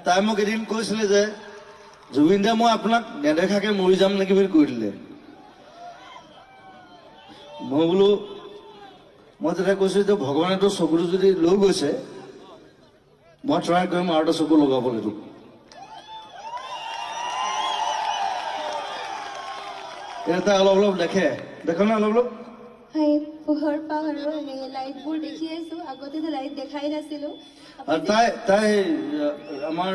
তাই মোক এদিন কৈছিলে যে জুবিন দা মই আপোনাক নেদেখাকে মৰি যাম নেকি বুলি কৈ দিলে। মই বোলো মই তেতিয়া কৈছো যে ভগৱানেতো চকুটো যদি লৈ গৈছে মই ট্ৰাই কৰিম আৰু এটা চকু লগাবলৈ তোক। এটা অলপ অলপ দেখে না অলপ অলপ হয় পোহৰ পাওঁ আৰু লাইটবোৰ দেখি আছো। আগতেতো লাইট দেখাই নাছিলো। আৰু তাই আমাৰ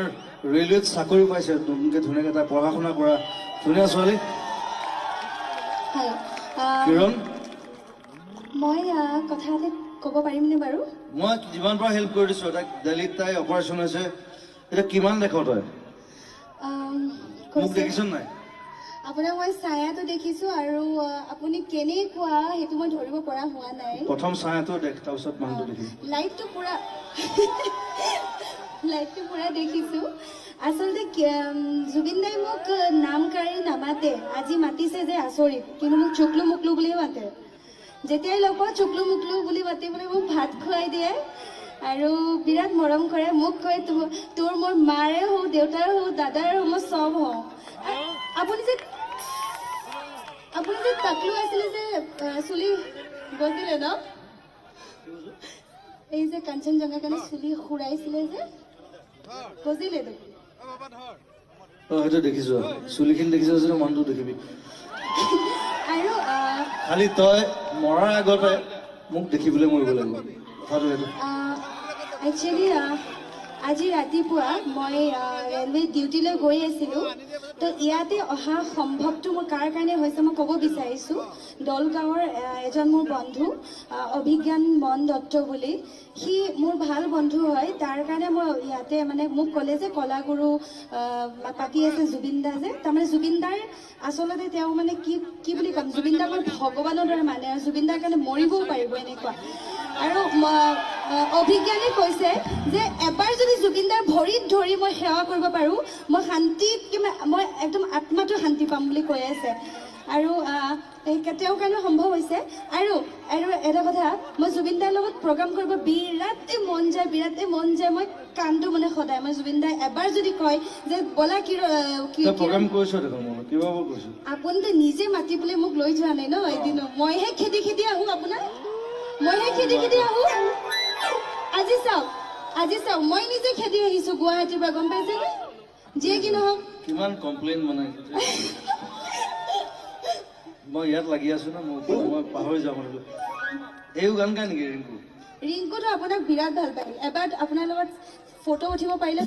ৰেলৱেত চাকৰি পাইছে নতুনকে, ধুনীয়াকে তাই পঢ়া শুনা কৰা ধুনীয়া ছোৱালী। হয় কিৰণ, মই কথা এটা ক'ব পাৰিমনে বাৰু? মই যিমান পাৰো হেল্প কৰি দিছো তাইক। দিল্লীত তাই অপাৰেশ্যন হৈছে, এতিয়া কিমান দেখ তই মোক দেখিছ নাই? আপোনাক মই ছায়াটো দেখিছো আৰু আপুনি কেনেকুৱা সেইটো মই ধৰিব পৰা হোৱা নাই। প্ৰথম ছায়াটো দেখ, তাৰপিছত মানুহটো দেখিম। লাইটটো পুৰা দেখিছো। আচলতে জুবিন দাই মোক নাম কাঢ়ি নামাতে, আজি মাতিছে যে আচৰিত, কিন্তু মোক চুকলু মুকলু বুলিয়ে মাতে। যেতিয়াই লগ পাওঁ চুকলু মুকলু বুলি মাতি পেলাই মোক ভাত খুৱাই দিয়ে আৰু বিৰাট মৰম কৰে। মোক কয় তোৰ মোৰ মাৰে হওঁ, দেউতাৰ হওঁ, দাদাৰ হওঁ, মই চব হওঁ। আপুনি যে টাকলু আছিলে যে চুলি গজিলে ন, এই যে কাঞ্চনজংঘাৰ কাৰণে চুলি সুৰাইছিলে যে গজিলে তো। সেইটো দেখিছো, চুলিখিনি দেখিছ যদি মানুহটো দেখিবি। আৰু খালি তই মৰাৰ আগতে মোক দেখিবলৈ মৰিব লাগিব, কথাটো সেইটো। একচুৱেলি আজি ৰাতিপুৱা মই ৰেলৱে ডিউটিলৈ গৈ আছিলোঁ, তো ইয়াতে অহা সম্ভৱটো মোৰ কাৰ কাৰণে হৈছে মই ক'ব বিচাৰিছোঁ। দলগাঁৱৰ এজন মোৰ বন্ধু অভিজ্ঞান মন দত্ত বুলি, সি মোৰ ভাল বন্ধু হয়। তাৰ কাৰণে মই ইয়াতে মানে মোক ক'লে যে কলাগুৰু পাতি আছে জুবিন দা যে, তাৰমানে জুবিন দাৰ আচলতে তেওঁ মানে কি বুলি ক'ম, জুবিন দাক মই ভগৱানৰ দৰে মানে, আৰু জুবিন দাৰ কাৰণে মৰিবও পাৰিব এনেকুৱা। আৰু অভিজ্ঞানে কৈছে যে এবাৰ যদি জুবিনদাৰ ভৰিত ধৰি মই সেৱা কৰিব পাৰোঁ, মই মই একদম আত্মাটো শান্তি পাম বুলি কৈ আছে। আৰু তেওঁৰ কাৰণে সম্ভৱ হৈছে। আৰু এটা কথা, মই জুবিনদাৰ লগত প্ৰগ্ৰাম কৰিব বিৰাটেই মন যায়। মই কান্দো মানে সদায়। মই জুবিনদাই এবাৰ যদি কয় যে ব'লা আপুনিতো নিজে মাতি পেলাই মোক লৈ যোৱা নাই ন এদিনো, মইহে খেদি আহো আপোনাক, আহো। আজি চাওক মই নিজে খেদি আহিছো গুৱাহাটীৰ পৰা, গম পাইছেনে? যিয়ে কি নহওক কিমান কমপ্লেইন বনাই মই ইয়াত লাগি আছো না, মই পাহৰি যাওঁ। এইও গান গায় নেকি ৰিংকুটো? আপোনাক বিৰাট ভাল পায়। এবাৰ আপোনাৰ লগত ফটো উঠিব পাৰিলে